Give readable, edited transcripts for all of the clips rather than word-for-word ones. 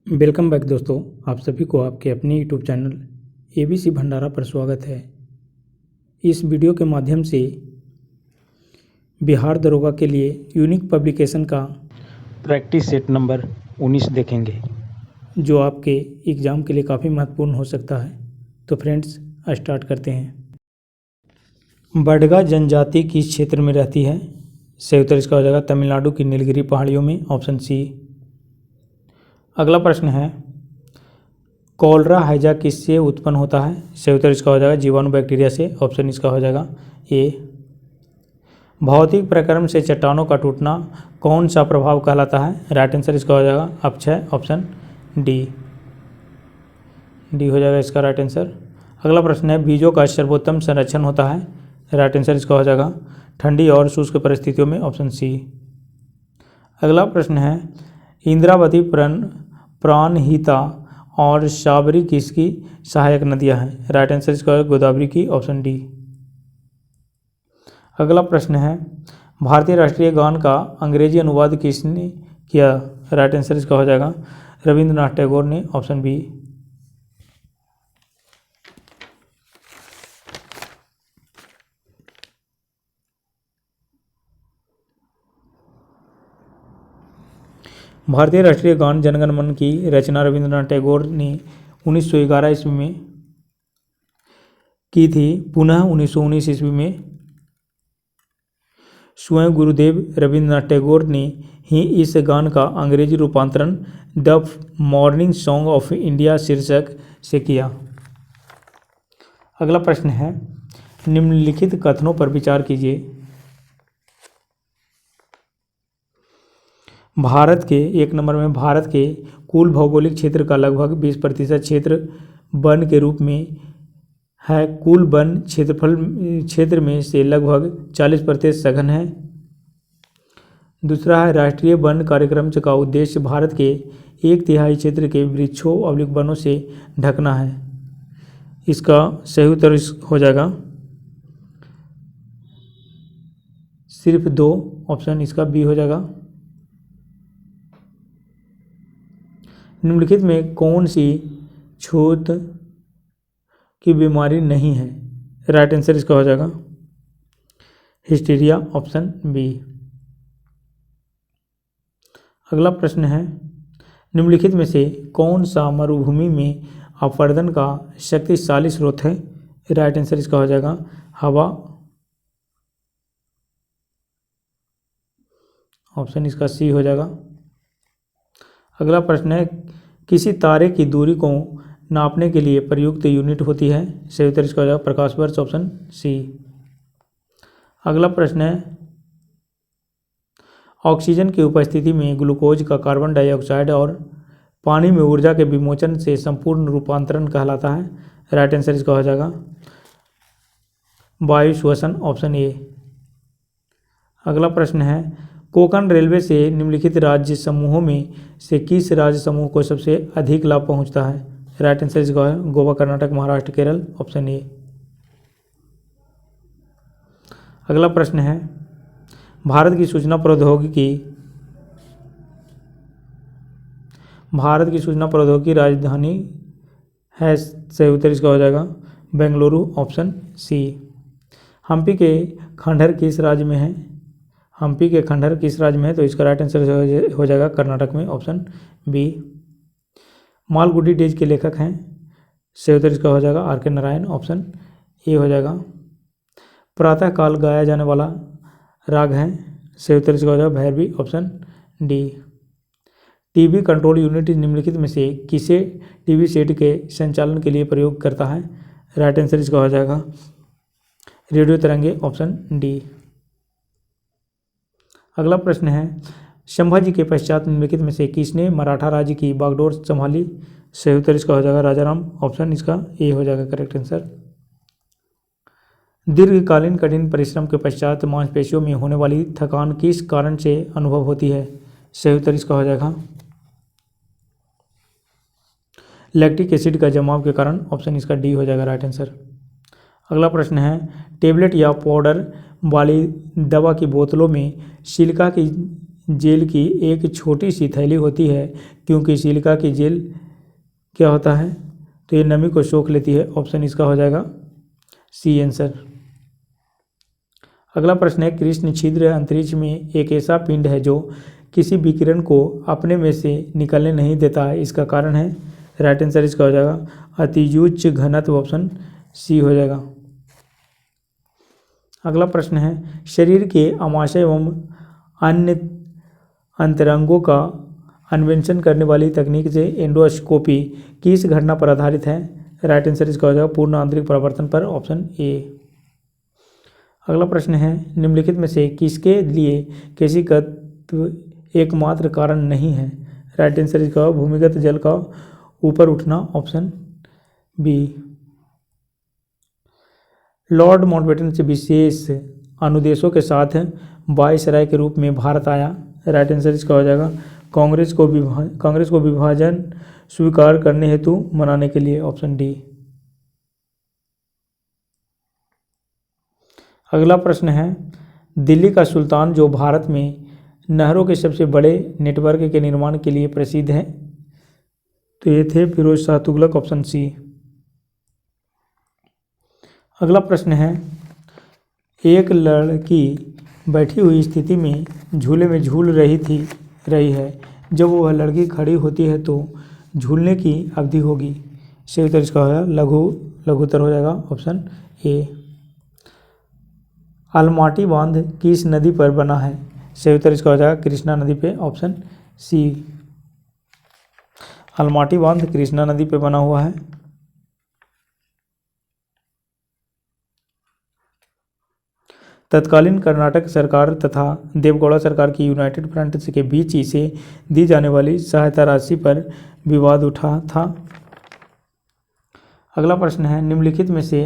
Welcome back दोस्तों, आप सभी को आपके अपने यूट्यूब चैनल एबीसी भंडारा पर स्वागत है। इस वीडियो के माध्यम से बिहार दरोगा के लिए यूनिक पब्लिकेशन का प्रैक्टिस सेट नंबर 19 देखेंगे। जो आपके एग्ज़ाम के लिए काफ़ी महत्वपूर्ण हो सकता है। तो फ्रेंड्स, स्टार्ट करते हैं। बडगा जनजाति किस क्षेत्र में रहती है? सही उत्तर इसका हो जाएगा तमिलनाडु की नीलगिरी पहाड़ियों में, ऑप्शन सी। अगला प्रश्न है, कॉलरा हैजा किससे उत्पन्न होता है? सही उत्तर इसका हो जाएगा जीवाणु बैक्टीरिया से, ऑप्शन इसका हो जाएगा ए। भौतिक प्रक्रम से चट्टानों का टूटना कौन सा प्रभाव कहलाता है? राइट आंसर इसका हो जाएगा अपक्षय, ऑप्शन डी। डी हो जाएगा इसका राइट आंसर। अगला प्रश्न है, बीजों का सर्वोत्तम संरक्षण होता है? राइट आंसर इसका हो जाएगा ठंडी और शुष्क परिस्थितियों में, ऑप्शन सी। अगला प्रश्न है, इंद्रावती, प्राणहिता और शाबरी किसकी सहायक नदियां हैं? राइट आंसर इसका है गोदावरी की, ऑप्शन डी। अगला प्रश्न है, भारतीय राष्ट्रीय गान का अंग्रेजी अनुवाद किसने किया? राइट आंसर इसका हो जाएगा रविंद्रनाथ टैगोर ने, ऑप्शन बी। भारतीय राष्ट्रीय गान जनगण मन की रचना रविंद्रनाथ टैगोर ने 1911 ईस्वी में की थी। पुनः 1919 ईस्वी में स्वयं गुरुदेव रविंद्रनाथ टैगोर ने ही इस गान का अंग्रेजी रूपांतरण the morning song of India शीर्षक से किया। अगला प्रश्न है, निम्नलिखित कथनों पर विचार कीजिए। भारत के एक नंबर में, भारत के कुल भौगोलिक क्षेत्र का लगभग 20% क्षेत्र वन के रूप में है। कुल वन क्षेत्र में से लगभग 40% सघन है। दूसरा है, राष्ट्रीय वन कार्यक्रम का उद्देश्य भारत के 1/3 क्षेत्र के वृक्षों/वनों से ढकना है। इसका सही उत्तर हो जाएगा सिर्फ 2, ऑप्शन इसका बी हो जाएगा। निम्नलिखित में कौन सी छूत की बीमारी नहीं है? राइट आंसर इसका हो जाएगा हिस्टीरिया, ऑप्शन बी। अगला प्रश्न है, निम्नलिखित में से कौन सा मरुभूमि में अपरदन का शक्तिशाली स्रोत है? राइट आंसर इसका हो जाएगा हवा, ऑप्शन इसका सी हो जाएगा। अगला प्रश्न है, किसी तारे की दूरी को नापने के लिए प्रयुक्त यूनिट होती है? सही उत्तर इसका हो जाएगा प्रकाश वर्ष, ऑप्शन सी। अगला प्रश्न है, ऑक्सीजन की उपस्थिति में ग्लूकोज का कार्बन डाइऑक्साइड और पानी में ऊर्जा के विमोचन से संपूर्ण रूपांतरण कहलाता है? राइट आंसर इसका हो जाएगा वायु श्वसन, ऑप्शन ए। अगला प्रश्न है, कोंकण रेलवे से निम्नलिखित राज्य समूहों में से किस राज्य समूह को सबसे अधिक लाभ पहुंचता है? राइट आंसर इसका है गोवा, कर्नाटक, महाराष्ट्र, केरल, ऑप्शन ए। अगला प्रश्न है, भारत की सूचना प्रौद्योगिकी राजधानी है? सही उत्तर इसका हो जाएगा बेंगलुरु, ऑप्शन सी। हम्पी के खंडहर किस राज्य में है? हम्पी के खंडहर किस राज्य में है? तो इसका राइट आंसर हो जाएगा कर्नाटक में, ऑप्शन बी। मालगुडी डेज के लेखक हैं? सही उत्तर इसका हो जाएगा आर के नारायण, ऑप्शन ए हो जाएगा। प्रातः काल गाया जाने वाला राग है? सही उत्तर इसका हो जाएगा Bhairavi, option D. TV control unit निम्नलिखित में से किसे टीवी सेट के संचालन के लिए प्रयोग करता है? राइट आंसर इसका हो जाएगा रेडियो तरंगे, ऑप्शन डी। अगला प्रश्न है, संभाजी के पश्चात निम्नलिखित में से किसने मराठा राज्य की बागडोर संभाली? सही उत्तर इसका हो जाएगा राजाराम, ऑप्शन इसका ए हो जाएगा करेक्ट आंसर। दीर्घकालीन कठिन परिश्रम के पश्चात मांसपेशियों में होने वाली थकान किस कारण से अनुभव होती है? सही उत्तर इसका हो जाएगा लैक्टिक एसिड का जमाव के कारण, ऑप्शन इसका डी हो जाएगा राइट आंसर। अगला प्रश्न है, टेबलेट या पाउडर वाली दवा की बोतलों में सिलिका की जेल की एक छोटी सी थैली होती है, क्योंकि सिलिका की जेल क्या होता है, तो ये नमी को सोख लेती है। ऑप्शन इसका हो जाएगा सी आंसर। अगला प्रश्न है, कृष्ण छिद्र अंतरिक्ष में एक ऐसा पिंड है जो किसी विकिरण को अपने में से निकलने नहीं देता है, इसका कारण है। राइट आंसर इसका हो जाएगा अतिउच्च घनत्व। ऑप्शन सी हो जाएगा। अगला प्रश्न है, शरीर के आमाशय एवं अन्य अंतरंगों का अन्वेषण करने वाली तकनीक से एंडोस्कोपी किस घटना पर आधारित है। राइट आंसर इसका हो जाएगा पूर्ण आंतरिक परिवर्तन पर। Option A. अगला प्रश्न है, निम्नलिखित में से किसके लिए केशिकत्व एकमात्र कारण नहीं है। राइट आंसर इसका भूमिगत जल का ऊपर उठना। Option B. लॉर्ड माउंटबेटन से विशेष अनुदेशों के साथ वायसराय के रूप में भारत आया। राइट आंसर इसका हो जाएगा कांग्रेस को विभाजन स्वीकार करने हेतु मनाने के लिए। Option D. अगला प्रश्न है, दिल्ली का सुल्तान जो भारत में नहरों के सबसे बड़े नेटवर्क के निर्माण के लिए प्रसिद्ध है, तो ये थे फिरोज शाह तुगलक। Option C. अगला प्रश्न है, एक लड़की बैठी हुई स्थिति में झूले में झूल रही है, जब वह लड़की खड़ी होती है तो झूलने की अवधि होगी। सही उत्तर इसका होगा लघुत्तर हो जाएगा। Option A. अलमाटी बांध किस नदी पर बना है। सही उत्तर इसका हो जाएगा कृष्णा नदी पे। Option C. अलमाटी बांध कृष्णा नदी पे बना हुआ है। तत्कालीन कर्नाटक सरकार तथा देवगौड़ा सरकार की यूनाइटेड फ्रंट के बीच इसे दी जाने वाली सहायता राशि पर विवाद उठा था। अगला प्रश्न है, निम्नलिखित में से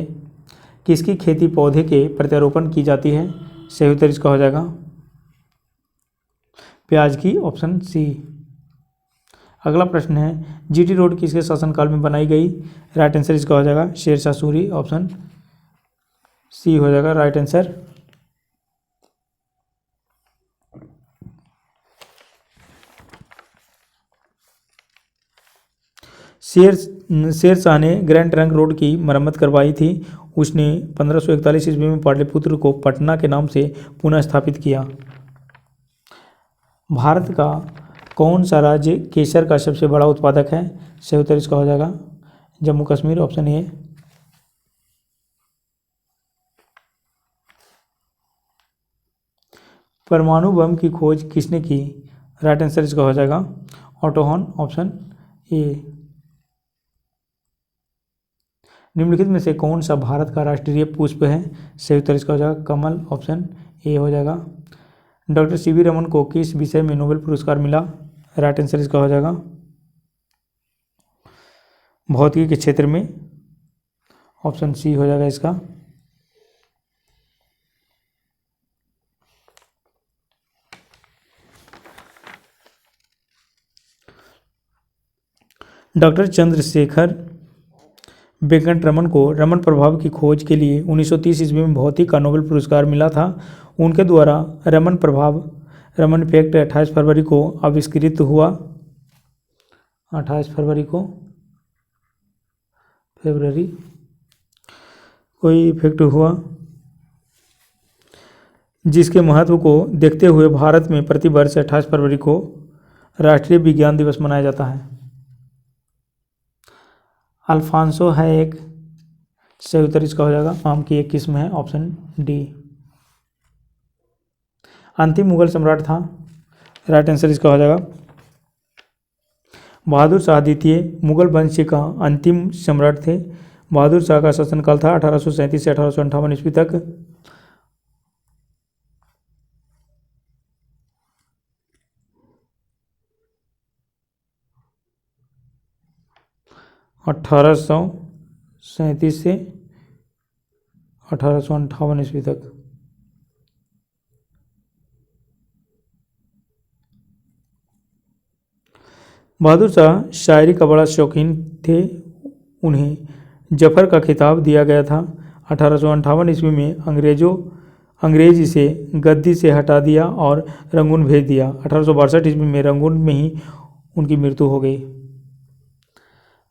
किसकी खेती पौधे के प्रत्यारोपण की जाती है। सही उत्तर इसका हो जाएगा प्याज की। Option C. अगला प्रश्न है, जीटी रोड किसके शासनकाल में बनाई गई। राइट आंसर इसका हो जाएगा शेरशाह सूरी। ऑप्शन सी हो जाएगा राइट आंसर। शेरशाह ने ग्रैंड ट्रंक रोड की मरम्मत करवाई थी। उसने 1541 ईस्वी में पाटलिपुत्र को पटना के नाम से पुनः स्थापित किया। भारत का कौन सा राज्य केसर का सबसे बड़ा उत्पादक है। सही उत्तर इसका हो जाएगा जम्मू कश्मीर। Option A. परमाणु बम की खोज किसने की। राइट आंसर इसका हो जाएगा ऑटो हॉर्न। Option A. निम्नलिखित में से कौन सा भारत का राष्ट्रीय पुष्प है। सही उत्तर इसका हो जाएगा कमल। ऑप्शन ए हो जाएगा। डॉक्टर सीवी रमन को किस विषय में नोबेल पुरस्कार मिला। राइट आंसर इसका हो जाएगा भौतिकी के क्षेत्र में। ऑप्शन सी हो जाएगा इसका। डॉक्टर चंद्रशेखर वेंकट रमन को रमन प्रभाव की खोज के लिए 1930 ईस्वी में भौतिकी का नोबेल पुरस्कार मिला था। उनके द्वारा रमन प्रभाव रमन इफेक्ट 28 फरवरी को आविष्कृत हुआ। 28 फरवरी को कोई इफेक्ट हुआ, जिसके महत्व को देखते हुए भारत में प्रति वर्ष 28 फरवरी को राष्ट्रीय विज्ञान दिवस मनाया जाता है। अल्फांसो है एक। सही उत्तर इसका हो जाएगा आम की एक किस्म है। Option D. अंतिम मुगल सम्राट था। राइट आंसर इसका हो जाएगा बहादुर शाह द्वितीय मुगल वंश का अंतिम सम्राट थे। बहादुर शाह का शासनकाल था 1837 से 1858 ईस्वी तक। अठारह सौ 37 से 1858 ईस्वी तक। बहादुर शाह शायरी का बड़ा शौकीन थे। उन्हें जफर का खिताब दिया गया था। 1858 ईस्वी में अंग्रेज इसे गद्दी से हटा दिया और रंगून भेज दिया। 1862 ईस्वी में रंगून में ही उनकी मृत्यु हो गई।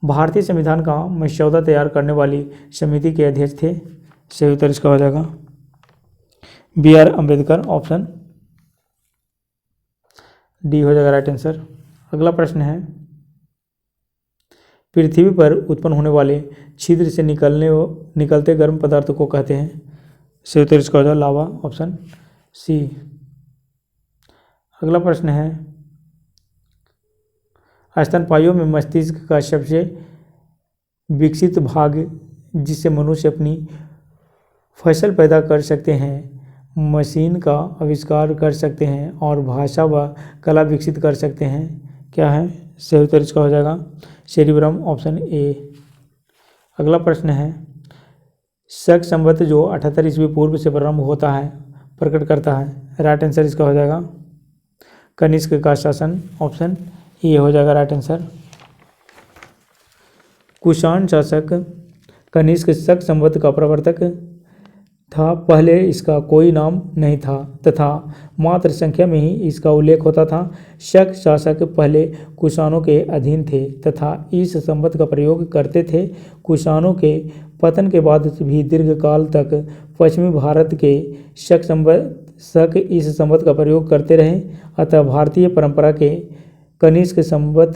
भारतीय संविधान का मसौदा तैयार करने वाली समिति के अध्यक्ष थे। सही उत्तर इसका हो जाएगा B.R. अम्बेडकर, ऑप्शन डी हो जाएगा राइट आंसर। अगला प्रश्न है, पृथ्वी पर उत्पन्न होने वाले छिद्र से निकलते गर्म पदार्थ को कहते हैं। सही उत्तर इसका हो जाएगा लावा, ऑप्शन सी। अगला प्रश्न है, स्तनपायियों में मस्तिष्क का सबसे विकसित भाग जिससे मनुष्य अपनी फसल पैदा कर सकते हैं, मशीन का आविष्कार कर सकते हैं और भाषा व कला विकसित कर सकते हैं, क्या है? सही उत्तर इसका हो जाएगा सेरिब्रम, ऑप्शन ए। अगला प्रश्न है, शक संवत जो 78 ईस्वी पूर्व से प्रारंभ होता है प्रकट करता है, राइट आंसर इसका हो जाएगा कनिष्क का शासन, ऑप्शन ए हो जाएगा राइट आंसर। कुषाण शासक कनिष्क शक संवत का प्रवर्तक था। पहले इसका कोई नाम नहीं था तथा मात्र संख्या में ही इसका उल्लेख होता था। शक शासक पहले कुषाणों के अधीन थे तथा इस संवत का प्रयोग करते थे। कुषाणों के पतन के बाद भी दीर्घकाल तक पश्चिमी भारत के शक इस संवत का प्रयोग करते रहे। अतः भारतीय परंपरा के कनिष्क संवत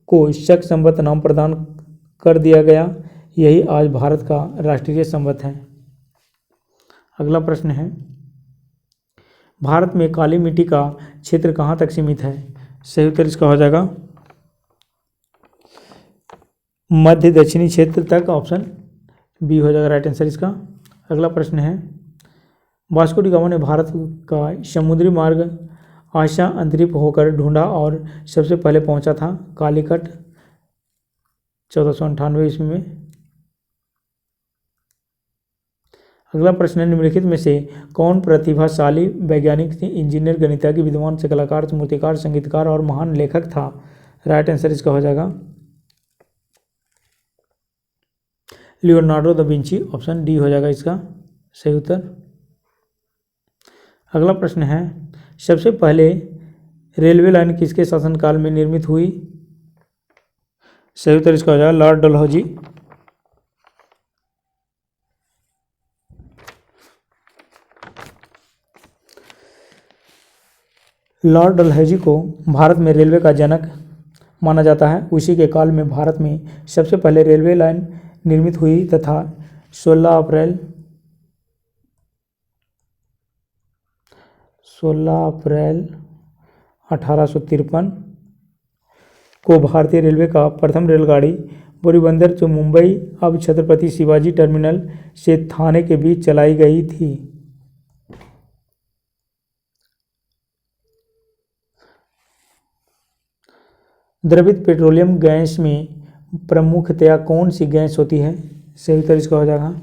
को शक संवत नाम प्रदान कर दिया गया। यही आज भारत का राष्ट्रीय संवत है। अगला प्रश्न है, भारत में काली मिट्टी का क्षेत्र कहाँ तक सीमित है? सही उत्तर इसका हो जाएगा मध्य दक्षिणी क्षेत्र तक, ऑप्शन बी हो जाएगा राइट आंसर इसका। अगला प्रश्न है, वास्को डी गामा ने भारत का समुद्री मार्ग आशा अंतरिप होकर ढूंढा और सबसे पहले पहुंचा था कालीकट 1498 ईस्वी में। अगला प्रश्न है, निम्नलिखित में से कौन प्रतिभाशाली वैज्ञानिक थे? इंजीनियर, गणितज्ञ, विद्वान, कलाकार, मूर्तिकार, संगीतकार और महान लेखक था। राइट आंसर इसका हो जाएगा Leonardo da Vinci, option D हो जाएगा इसका सही उत्तर। अगला प्रश्न है, सबसे पहले रेलवे लाइन किसके शासनकाल में निर्मित हुई? सही उत्तर इसका हो जाएगा लॉर्ड डलहौजी। लॉर्ड डलहौजी को भारत में रेलवे का जनक माना जाता है। उसी के काल में भारत में सबसे पहले रेलवे लाइन निर्मित हुई तथा 16 अप्रैल 1853 को भारतीय रेलवे का प्रथम रेलगाड़ी बोरीबंदर जो मुंबई अब छत्रपति शिवाजी टर्मिनल से थाने के बीच चलाई गई थी। द्रवित पेट्रोलियम गैस में प्रमुखतया कौन सी गैस होती है? सही उत्तर इसका हो जाएगा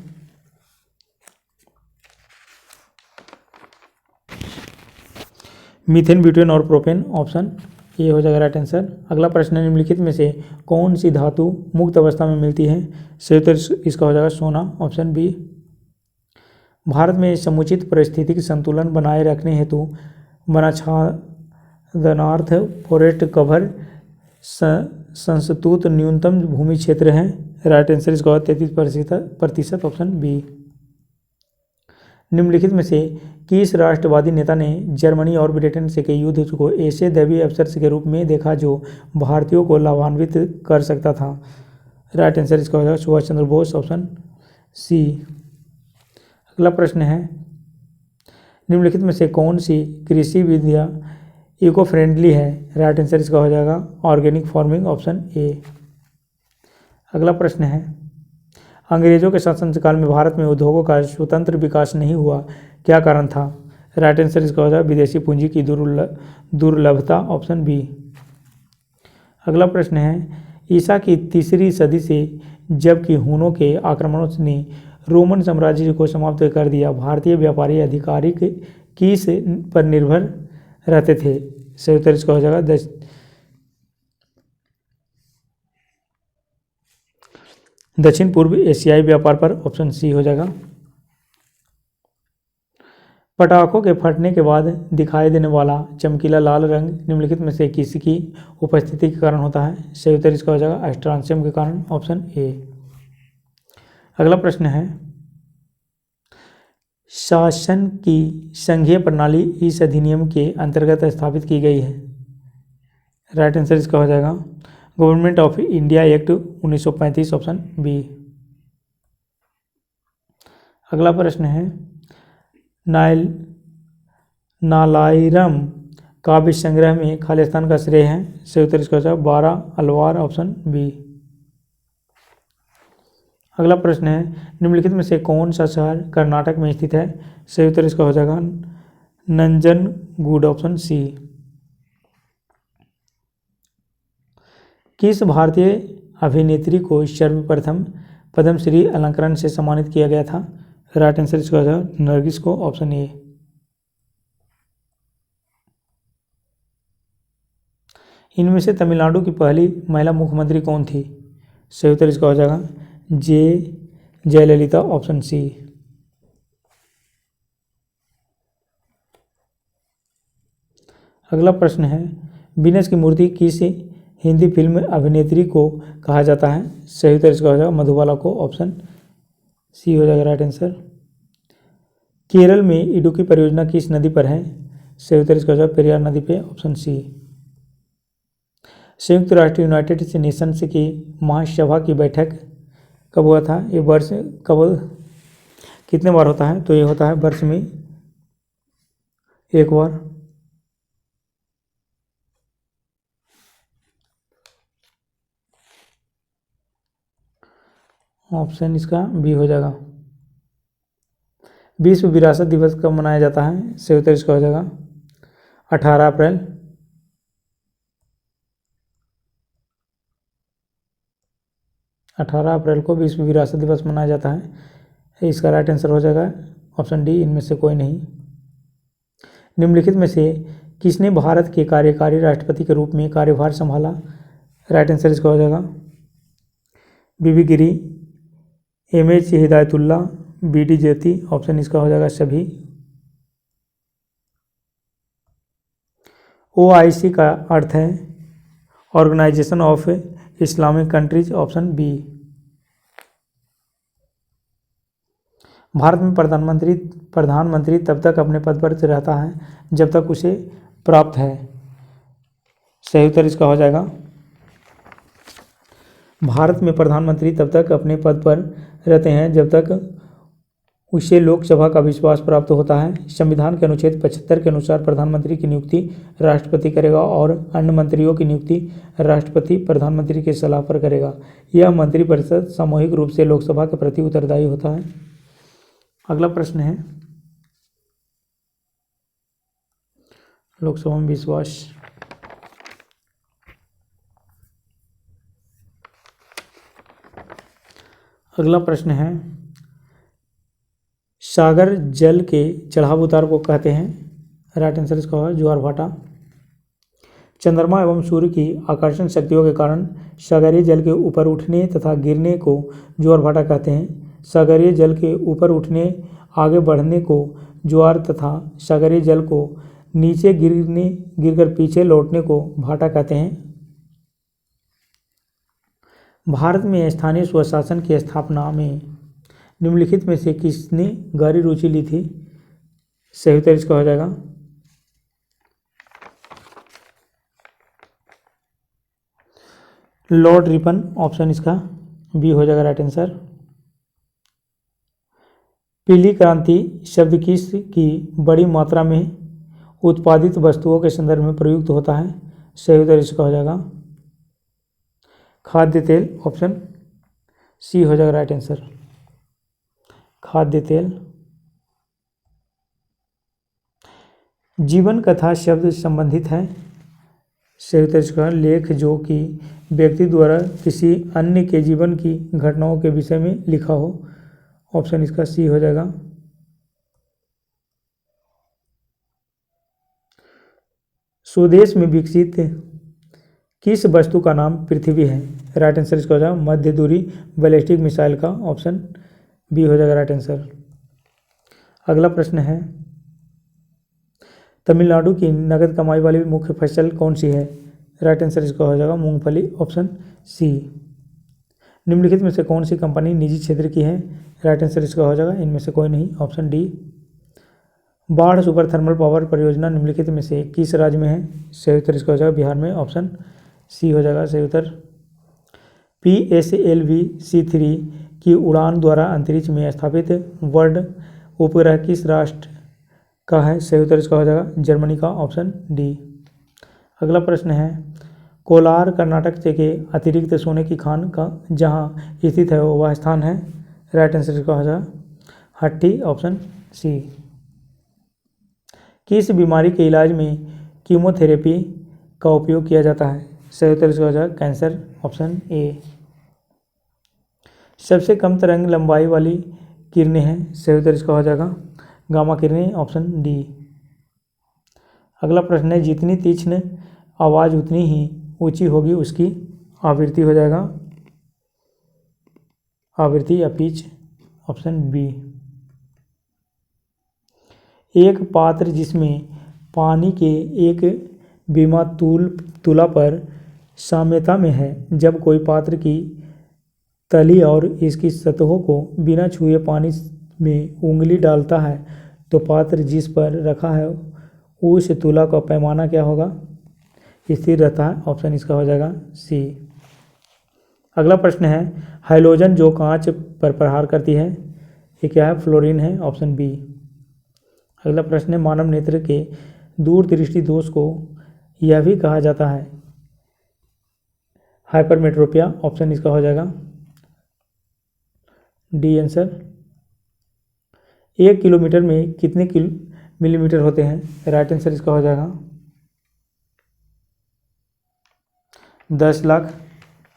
मीथेन, ब्यूटेन और प्रोपेन, ऑप्शन ए हो जाएगा राइट आंसर। अगला प्रश्न है, निम्नलिखित में से कौन सी धातु मुक्त अवस्था में मिलती है? सही उत्तर इसका हो जाएगा सोना, ऑप्शन बी। भारत में समुचित पारिस्थितिक संतुलन बनाए रखने हेतु वनाच्छादनार्थ फॉरेस्ट कवर संस्तुत न्यूनतम भूमि क्षेत्र है। राइट आंसर इसका 33%, ऑप्शन बी। निम्नलिखित में से किस राष्ट्रवादी नेता ने जर्मनी और ब्रिटेन से के युद्ध को ऐसे दैवीय अवसर के रूप में देखा जो भारतीयों को लाभान्वित कर सकता था? राइट आंसर इसका हो जाएगा सुभाष चंद्र बोस, ऑप्शन सी। अगला प्रश्न है, निम्नलिखित में से कौन सी कृषि विधियाँ इको फ्रेंडली है? राइट आंसर इसका हो जाएगा ऑर्गेनिक फार्मिंग, ऑप्शन ए। अगला प्रश्न है, अंग्रेजों के शासनकाल में भारत में उद्योगों का स्वतंत्र विकास नहीं हुआ, क्या कारण था? राइट आंसर इसका हो जाएगा विदेशी पूंजी की दुर्लभता, ऑप्शन बी। अगला प्रश्न है, ईसा की 3री सदी से जबकि हुनों के आक्रमणों ने रोमन साम्राज्य को समाप्त कर दिया, भारतीय व्यापारी आधिकारिक किस पर निर्भर रहते थे? सही उत्तर इसका हो जाएगा दक्षिण पूर्व एशियाई व्यापार पर, ऑप्शन सी हो जाएगा। पटाखों के फटने के बाद दिखाई देने वाला चमकीला लाल रंग निम्नलिखित में से किसकी उपस्थिति के कारण होता है? सही उत्तर इसका हो जाएगा एस्ट्रांसियम के कारण, ऑप्शन ए। अगला प्रश्न है, शासन की संघीय प्रणाली इस अधिनियम के अंतर्गत स्थापित की गई है? राइट आंसर इसका हो जाएगा Government of India Act 1935, option B. अगला प्रश्न है, नालाइरम काव्य संग्रह में खालिस्तान का श्रेय है? सही उत्तर इसका हो जाएगा 12 अलवार, ऑप्शन बी। अगला प्रश्न है, निम्नलिखित में से कौन सा शहर कर्नाटक में स्थित है? सही उत्तर इसका हो जाएगा नंजनगूड, ऑप्शन सी। किस भारतीय अभिनेत्री को सर्वप्रथम पद्मश्री अलंकरण से सम्मानित किया गया था? राइट आंसर इसका हो जाएगा नरगिस को, ऑप्शन ए। इनमें से तमिलनाडु की पहली महिला मुख्यमंत्री कौन थी? सही उत्तर इसका हो जाएगा जयललिता, ऑप्शन सी। अगला प्रश्न है, वीनस की मूर्ति किस हिंदी फिल्म अभिनेत्री को कहा जाता है? सही उत्तर इसका हो जाएगा मधुबाला को, ऑप्शन सी हो जाएगा राइट आंसर। केरल में इडुक्की परियोजना किस नदी पर है? सही उत्तर इसका हो जाएगा पेरियार नदी पे, ऑप्शन सी। संयुक्त राष्ट्र यूनाइटेड नेशंस की महासभा की बैठक कब हुआ था? ये वर्ष कब कितने बार होता है? तो ये होता है वर्ष में एक बार। ऑप्शन इसका बी हो जाएगा। विश्व विरासत दिवस कब मनाया जाता है? सही उत्तर इसका हो जाएगा 18 अप्रैल। को विश्व विरासत दिवस मनाया जाता है। इसका राइट आंसर हो जाएगा ऑप्शन डी, इनमें से कोई नहीं। निम्नलिखित में से किसने भारत के कार्यकारी राष्ट्रपति के रूप में कार्यभार संभाला? राइट आंसर इसका हो जाएगा B B Giri, M H Hidayatullah, B D Jyoti, option इसका हो जाएगा सभी। ओआईसी का अर्थ है Organisation of Islamic Countries, option B. Bharat में प्रधानमंत्री तब तक अपने पद पर रहता है जब तक उसे प्राप्त है। सही उत्तर इसका हो जाएगा भारत में प्रधानमंत्री तब तक अपने पद पर रहते हैं जब तक उसे लोकसभा का विश्वास प्राप्त होता है। संविधान के अनुच्छेद 75 के अनुसार प्रधानमंत्री की नियुक्ति राष्ट्रपति करेगा और अन्य मंत्रियों की नियुक्ति राष्ट्रपति प्रधानमंत्री की सलाह पर करेगा। यह मंत्रिपरिषद सामूहिक रूप से लोकसभा के प्रति उत्तरदायी होता है। अगला प्रश्न है, लोकसभा में विश्वास। अगला प्रश्न है, सागर जल के चढ़ाव उतार को कहते हैं? राइट आंसर इसका है ज्वार भाटा। चंद्रमा एवं सूर्य की आकर्षण शक्तियों के कारण सागरीय जल के ऊपर उठने तथा गिरने को ज्वार भाटा कहते हैं। सागरीय जल के ऊपर उठने, आगे बढ़ने को ज्वार तथा सागरीय जल को नीचे गिरकर पीछे लौटने को भाटा कहते हैं। भारत में स्थानीय स्वशासन की स्थापना में निम्नलिखित में से किसने गहरी रुचि ली थी? सही उत्तर इसका हो जाएगा लॉर्ड रिपन, ऑप्शन इसका बी हो जाएगा राइट आंसर। पीली क्रांति शब्द किस की बड़ी मात्रा में उत्पादित वस्तुओं के संदर्भ में प्रयुक्त होता है? सही उत्तर इसका हो जाएगा खाद्य तेल, ऑप्शन सी हो जाएगा राइट आंसर। खाद्य तेल। जीवन कथा शब्द संबंधित है? सही उत्तर इसका लेख जो कि व्यक्ति द्वारा किसी अन्य के जीवन की घटनाओं के विषय में लिखा हो, ऑप्शन इसका सी हो जाएगा। स्वदेश में विकसित किस वस्तु का नाम पृथ्वी है? राइट आंसर इसका हो जाएगा मध्य दूरी बैलिस्टिक मिसाइल का, ऑप्शन बी हो जाएगा राइट आंसर। अगला प्रश्न है, तमिलनाडु की नगद कमाई वाली मुख्य फसल कौन सी है? राइट आंसर इसका हो जाएगा मूंगफली, ऑप्शन सी। निम्नलिखित में से कौन सी कंपनी निजी क्षेत्र की है? राइट आंसर इसका हो जाएगा इनमें से कोई नहीं, ऑप्शन डी। बाढ़ सुपर थर्मल पावर परियोजना निम्नलिखित में से किस राज्य में है? सही उत्तर इसका हो जाएगा बिहार में, ऑप्शन सी हो जाएगा सही उत्तर। PSLV-C3 की उड़ान द्वारा अंतरिक्ष में स्थापित वर्ल्ड उपग्रह किस राष्ट्र का है? सही उत्तर इसका हो जाएगा जर्मनी का, ऑप्शन डी। अगला प्रश्न है, कोलार कर्नाटक के अतिरिक्त सोने की खान का जहाँ स्थित है वह स्थान है? राइट आंसर इसका हो जाएगा हट्टी, ऑप्शन सी। किस बीमारी के इलाज में कीमोथेरेपी का उपयोग किया जाता है? सही उत्तर इसका हो जाएगा कैंसर, ऑप्शन ए। सबसे कम तरंग लंबाई वाली किरणें हैं? सही उत्तर इसका हो जाएगा गामा किरणें, ऑप्शन डी। अगला प्रश्न है, जितनी तीक्ष्ण आवाज़ उतनी ही ऊंची होगी उसकी आवृत्ति हो जाएगा आवृत्ति या पिच, ऑप्शन बी। एक पात्र जिसमें पानी के एक बीमा तुला पर साम्यता में है, जब कोई पात्र की तली और इसकी सतहों को बिना छुए पानी में उंगली डालता है तो पात्र जिस पर रखा है उस तुला का पैमाना क्या होगा? स्थिर रहता है, ऑप्शन इसका हो जाएगा सी। अगला प्रश्न है, हैलोजन जो कांच पर प्रहार करती है ये क्या है? फ्लोरीन है, ऑप्शन बी। अगला प्रश्न है, मानव नेत्र के दूरदृष्टि दोष को यह भी कहा जाता है हाइपरमेट्रोपिया, ऑप्शन इसका हो जाएगा डी आंसर। 1 किलोमीटर में कितने मिलीमीटर होते हैं? राइट आंसर इसका हो जाएगा 10 लाख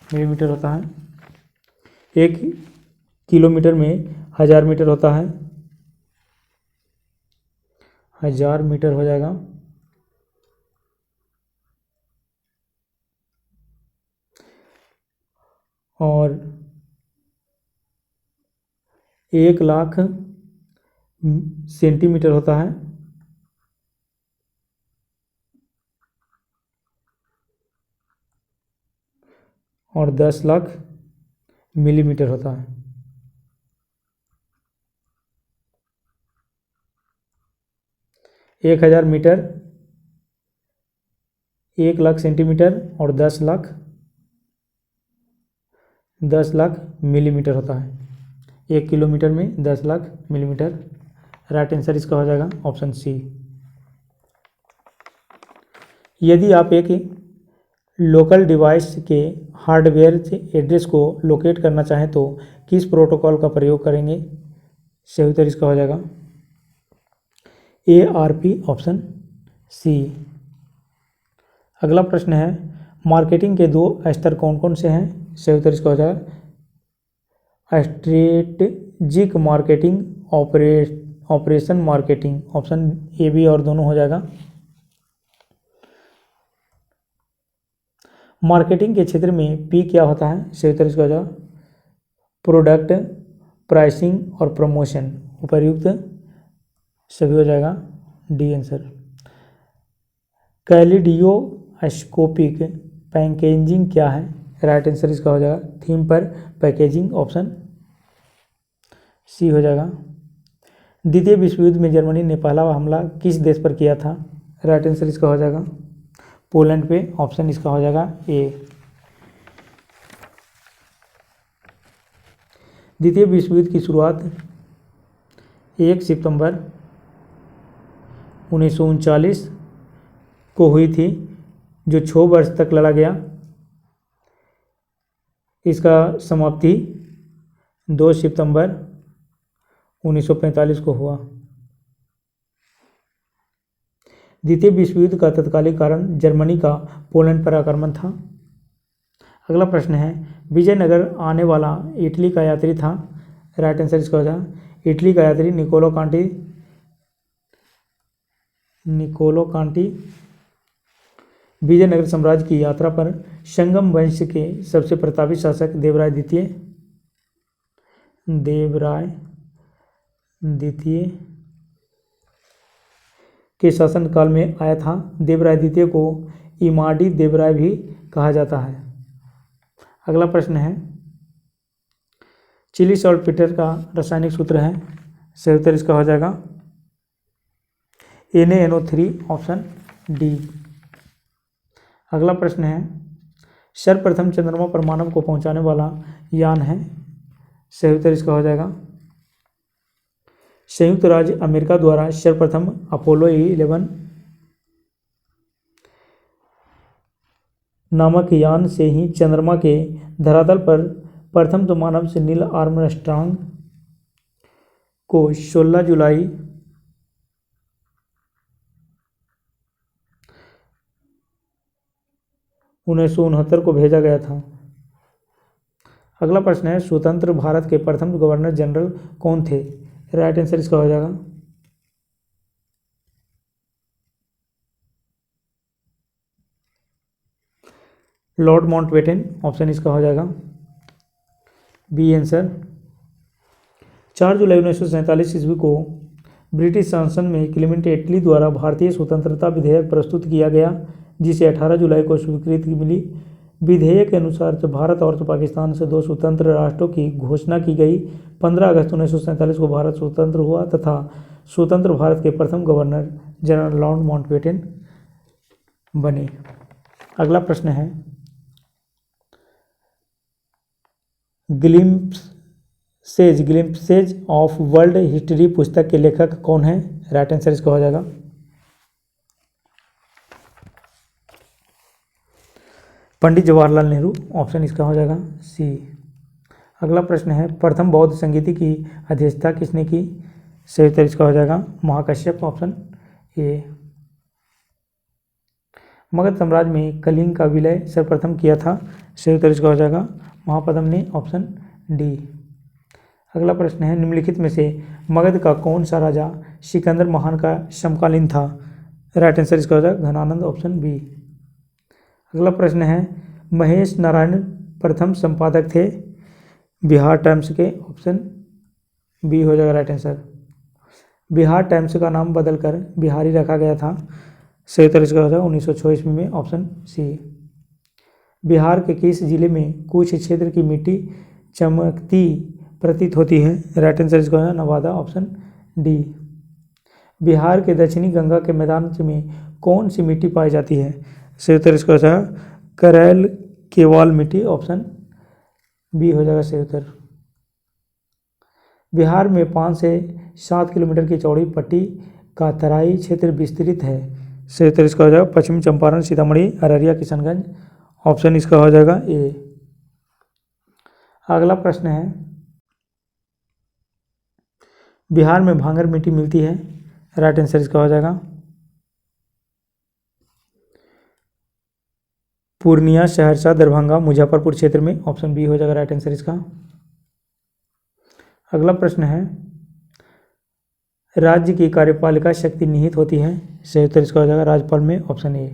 मिलीमीटर होता है। 1 किलोमीटर में 1000 मीटर होता है, 1000 मीटर हो जाएगा। और 1 लाख सेंटीमीटर होता है, और 10 लाख मिलीमीटर होता है। 1000 मीटर, 1 लाख सेंटीमीटर और 10 लाख मिलीमीटर होता है। 1 किलोमीटर में 10 लाख मिलीमीटर। राइट आंसर इसका हो जाएगा ऑप्शन सी। यदि आप एक लोकल डिवाइस के हार्डवेयर एड्रेस को लोकेट करना चाहें तो किस प्रोटोकॉल का प्रयोग करेंगे? सही उत्तर इसका हो जाएगा ARP, ऑप्शन सी। अगला प्रश्न है, मार्केटिंग के 2 स्तर कौन कौन से हैं? सही उत्तर इसका हो जाएगा strategic marketing, operation marketing, option A B और दोनों हो जाएगा। मार्केटिंग के क्षेत्र में पी क्या होता है? सही उत्तर इसका हो जाएगा प्रोडक्ट, प्राइसिंग और प्रमोशन, उपर्युक्त सभी हो जाएगा डी आंसर। कैलिडियोस्कोपिक पैकेजिंग क्या है? राइट आंसर इसका हो जाएगा थीम पर पैकेजिंग, ऑप्शन सी हो जाएगा। द्वितीय विश्व युद्ध में जर्मनी ने पहला हमला किस देश पर किया था? राइट आंसर इसका हो जाएगा पोलैंड पे, ऑप्शन इसका हो जाएगा ए। द्वितीय विश्व युद्ध की शुरुआत 1 सितंबर 1939 को हुई थी, जो 6 वर्ष तक लड़ा गया। इसका समाप्ति 2 सितंबर 1945 को हुआ। द्वितीय विश्व युद्ध का तत्कालिक कारण जर्मनी का पोलैंड पर आक्रमण था। अगला प्रश्न है, विजयनगर आने वाला इटली का यात्री था? राइट आंसर इसका हो जाएगा इटली का यात्री निकोलो कांटी विजयनगर साम्राज्य की यात्रा पर संगम वंश के सबसे प्रतापी शासक देवराय द्वितीय के शासनकाल में आया था। देवराय द्वितीय को इमाडी देवराय भी कहा जाता है। अगला प्रश्न है, चिली सॉल्टपेटर का रासायनिक सूत्र है। सही उत्तर इसका हो जाएगा NaNO3 ऑप्शन डी। अगला प्रश्न है, सर्वप्रथम चंद्रमा पर मानव को पहुंचाने वाला यान है। सही उत्तर इसका हो जाएगा संयुक्त राज्य अमेरिका द्वारा सर्वप्रथम अपोलो 11 नामक यान से ही चंद्रमा के धरातल पर प्रथम तो मानव से नील आर्मस्ट्रांग को 16 जुलाई 1969 को भेजा गया था। अगला प्रश्न है, स्वतंत्र भारत के प्रथम गवर्नर जनरल कौन थे। राइट आंसर इसका हो जाएगा लॉर्ड माउंटबेटन। ऑप्शन इसका हो जाएगा बी आंसर। 4 जुलाई 1947 ईस्वी को ब्रिटिश संसद में क्लेमेंट एटली द्वारा भारतीय स्वतंत्रता विधेयक प्रस्तुत किया गया, जिसे 18 जुलाई को स्वीकृति मिली। विधेयक के अनुसार जब भारत और पाकिस्तान से 2 स्वतंत्र राष्ट्रों की घोषणा की गई। 15 अगस्त 1947 को भारत स्वतंत्र हुआ तथा स्वतंत्र भारत के प्रथम गवर्नर जनरल लॉर्ड माउंटबेटन बने। अगला प्रश्न है, ग्लिम्पसेज ऑफ वर्ल्ड हिस्ट्री पुस्तक के लेखक कौन है। राइट आंसर इसका हो जाएगा पंडित जवाहरलाल नेहरू। ऑप्शन इसका हो जाएगा सी। अगला प्रश्न है, प्रथम बौद्ध संगीति की अध्यक्षता किसने की। सही उत्तर इसका हो जाएगा महाकश्यप। Option A. मगध साम्राज्य में कलिंग का विलय सर्वप्रथम किया था। सही उत्तर इसका हो जाएगा महापद्म ने। Option D. अगला प्रश्न है, निम्नलिखित में से मगध का कौन सा राजा सिकंदर महान का समकालीन था। राइट आंसर इसका हो जाएगा घनानंद। Option B. अगला प्रश्न है, महेश नारायण प्रथम संपादक थे बिहार टाइम्स के। ऑप्शन बी हो जाएगा राइट आंसर। बिहार टाइम्स का नाम बदलकर बिहारी रखा गया था। सही उत्तर इसका हो जाएगा 1906 ईस्वी में। Option C. बिहार के किस जिले में कुछ क्षेत्र की मिट्टी चमकती प्रतीत होती है। राइट आंसर इसका हो जाएगा नवादा। Option D. बिहार के दक्षिणी गंगा के मैदान में कौन सी मिट्टी पाई जाती है। सही उत्तर इसका हो जाएगा करैल केवाल मिट्टी। ऑप्शन बी हो जाएगा सही उत्तर। बिहार में 5 से 7 किलोमीटर की चौड़ी पट्टी का तराई क्षेत्र विस्तृत है। सही उत्तर इसका हो जाएगा पश्चिमी चंपारण, सीतामढ़ी, अररिया, किशनगंज। ऑप्शन इसका हो जाएगा ए। अगला प्रश्न है, बिहार में भांगर मिट्टी मिलती है। राइट आंसर इसका हो जाएगा पूर्णिया, सहरसा, दरभंगा, मुजफ्फरपुर क्षेत्र में। ऑप्शन बी हो जाएगा राइट आंसर इसका। अगला प्रश्न है, राज्य की कार्यपालिका शक्ति निहित होती है। सही उत्तर इसका हो जाएगा राज्यपाल में। Option A.